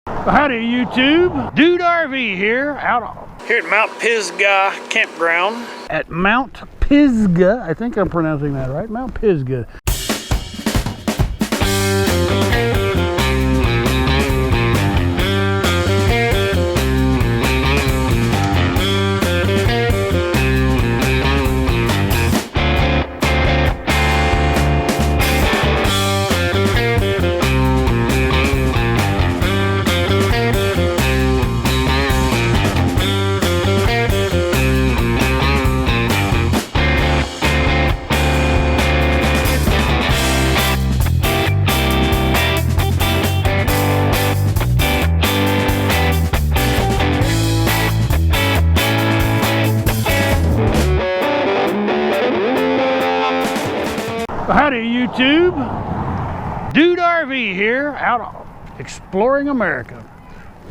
Howdy YouTube, Dude RV here, here at Mt Pizgah Campground. At Mt Pizgah, I think I'm pronouncing that right, Mt Pizgah. Howdy YouTube, Dude RV here, out exploring America.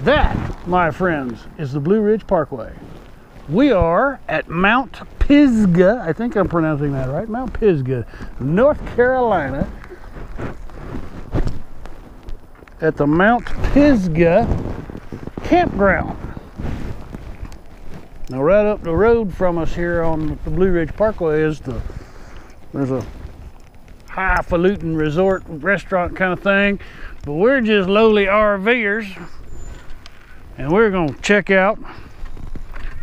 That, my friends, is the Blue Ridge Parkway. We are at Mt Pizgah, I think I'm pronouncing that right, Mt Pizgah, North Carolina. At the Mt Pizgah Campground. Now right up the road from us here on the Blue Ridge Parkway is there's a highfalutin resort restaurant kind of thing, but we're just lowly RVers, and we're gonna check out,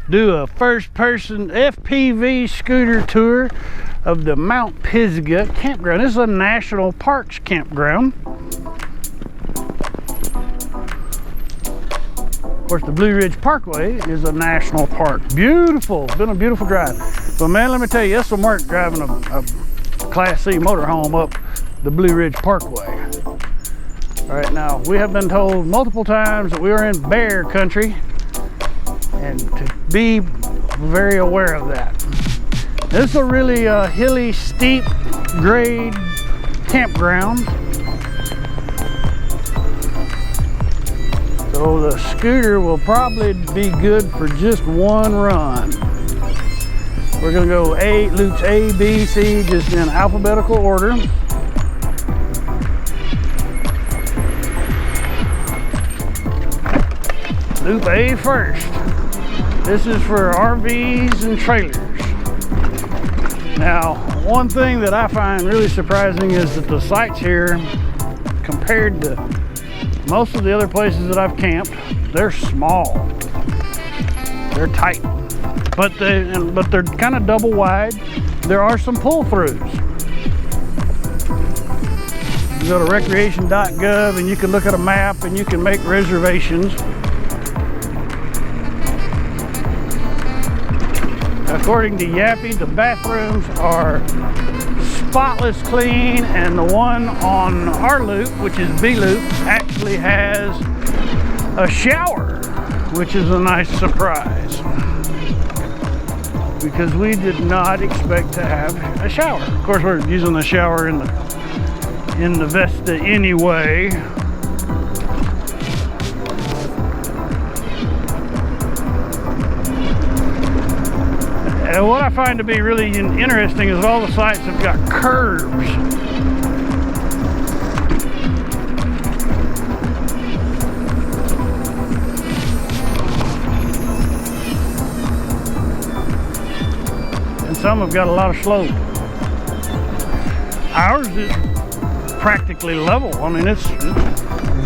do a first-person FPV scooter tour of the Mt Pizgah Campground. This is a national parks campground. Of course, the Blue Ridge Parkway is a national park. Beautiful, it's been a beautiful drive. But man, let me tell you, it's some work driving a Class C motorhome up the Blue Ridge Parkway. All right, now we have been told multiple times that we are in bear country, and to be very aware of that. This is a really hilly, steep grade campground. So the scooter will probably be good for just one run. We're gonna go loops A, B, C, just in alphabetical order. Loop A first. This is for RVs and trailers. Now, one thing that I find really surprising is that the sites here, compared to most of the other places that I've camped, they're small. They're tight. But they're kind of double wide. There are some pull-throughs. You go to recreation.gov and you can look at a map and you can make reservations. According to Yappy, the bathrooms are spotless clean, and the one on our loop, which is B loop, actually has a shower, which is a nice surprise, because we did not expect to have a shower. Of course, we're using the shower in the Vesta anyway. And what I find to be really interesting is all the sites have got curves. Some have got a lot of slope. Ours is practically level. I mean, it's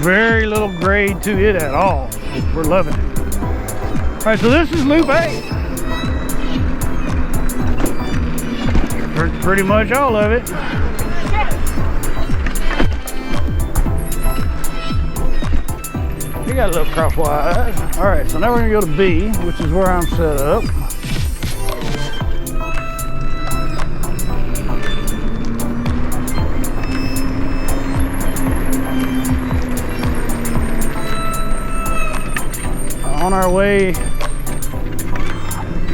very little grade to it at all. We're loving it. All right, so this is Loop A. Pretty much all of it. You got a little crosswise. All right, so now we're gonna go to B, which is where I'm set up. On our way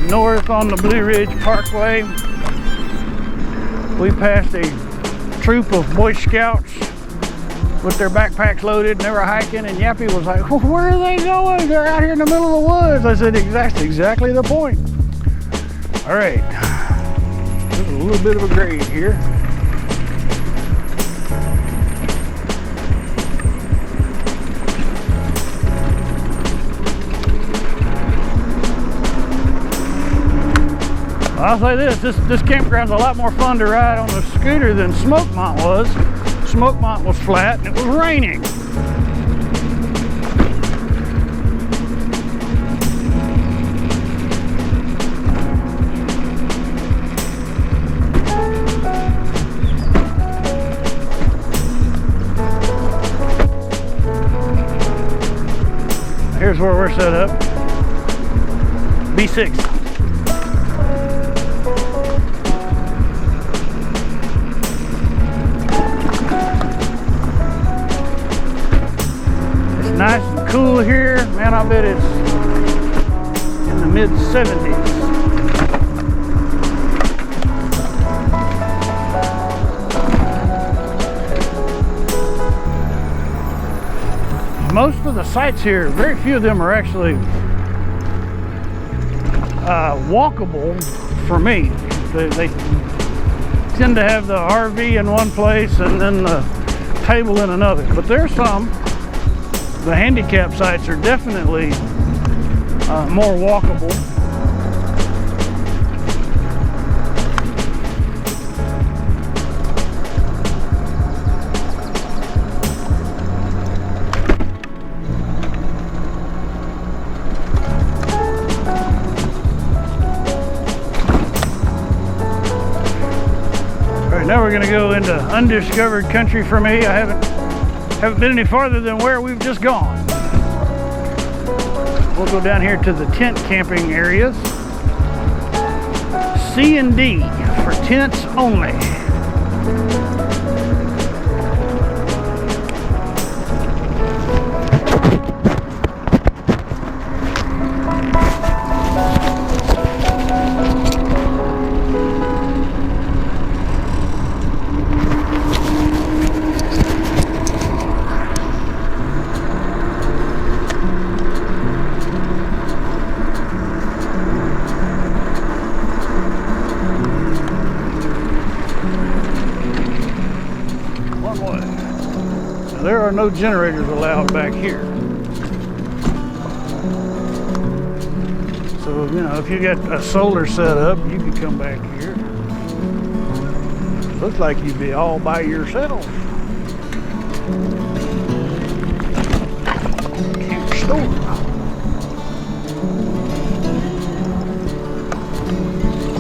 north on the Blue Ridge Parkway, we passed a troop of Boy Scouts with their backpacks loaded, and they were hiking, and Yappy was like, where are they going? They're out here in the middle of the woods. I said, that's exactly the point. All right, there's a little bit of a grade here. I'll say this campground's a lot more fun to ride on a scooter than Smokemont was. Smokemont was flat and it was raining. Here's where we're set up. B6. It's nice and cool here. Man, I bet it's in the mid 70s. Most of the sites here, very few of them are actually walkable for me. They tend to have the RV in one place and then the table in another. But there's some. The handicap sites are definitely more walkable. Now we're going to go into undiscovered country for me. I haven't been any farther than where we've just gone. We'll go down here to the tent camping areas. C and D for tents only. There are no generators allowed back here. So, you know, if you got a solar set up, you can come back here. Looks like you'd be all by yourself. Camp store.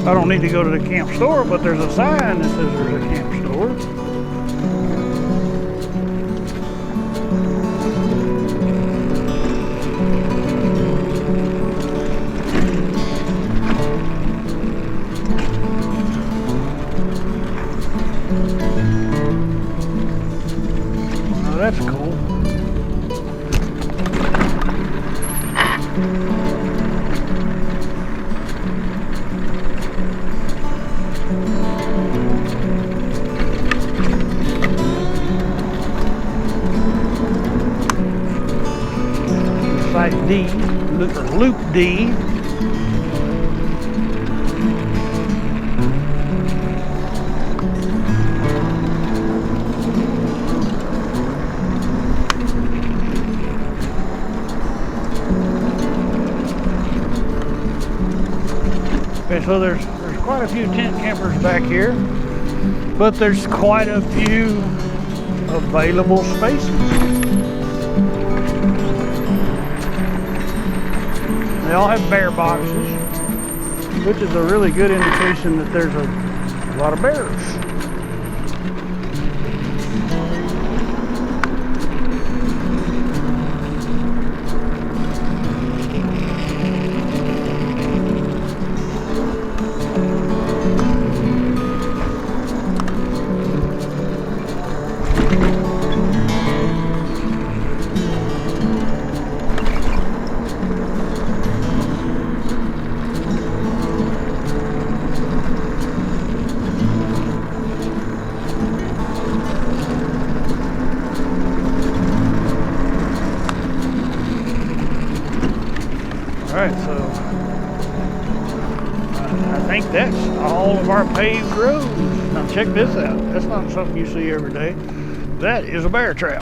I don't need to go to the camp store, but there's a sign that says there's a camp store. That's cool. Site D, loop D. Okay, so there's quite a few tent campers back here, but there's quite a few available spaces. They all have bear boxes, which is a really good indication that there's a lot of bears. Alright, so I think that's all of our paved roads. Now check this out. That's not something you see every day. That is a bear trap.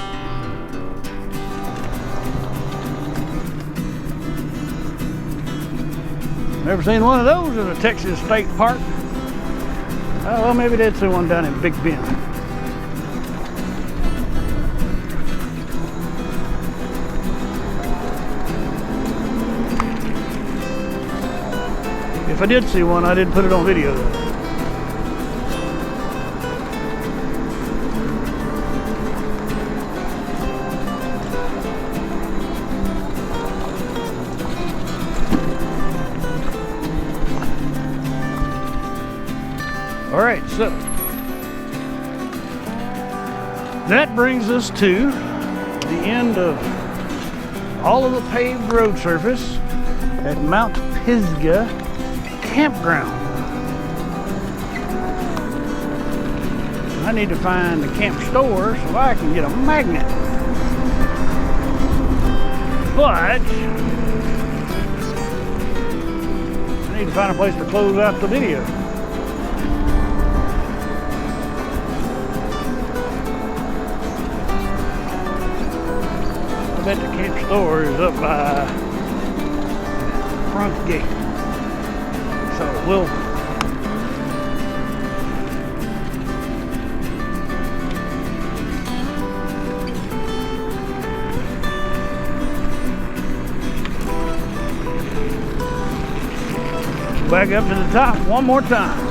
Never seen one of those in a Texas state park. Oh, well, maybe they did see one down in Big Bend. If I did see one, I didn't put it on video though. All right, so that brings us to the end of all of the paved road surface at Mt Pizgah Campground. I need to find the camp store so I can get a magnet. But I need to find a place to close out the video. I bet the camp store is up by front gate. So we'll back up to the top one more time.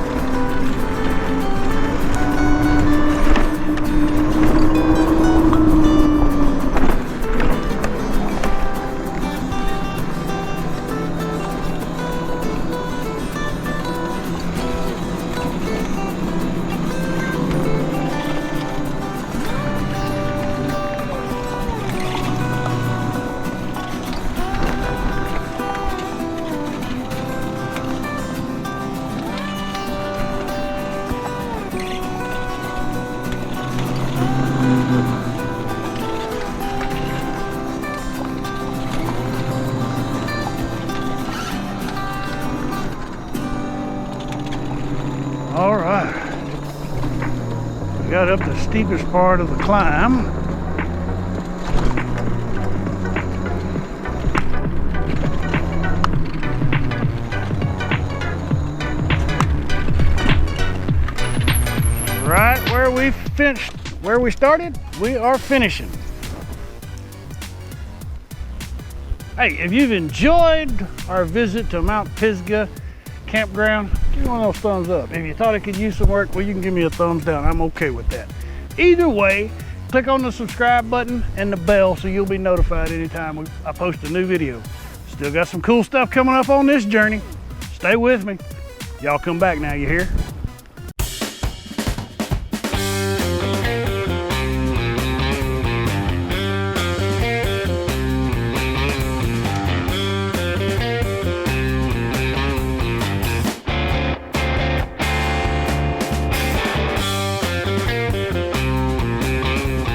All right, we got up the steepest part of the climb. Right where we finished, where we started, we are finishing. Hey, if you've enjoyed our visit to Mt Pizgah Campground, give me one of those thumbs up. If you thought it could use some work, well, you can give me a thumbs down. I'm okay with that. Either way, click on the subscribe button and the bell so you'll be notified anytime I post a new video. Still got some cool stuff coming up on this journey. Stay with me. Y'all come back now, you hear?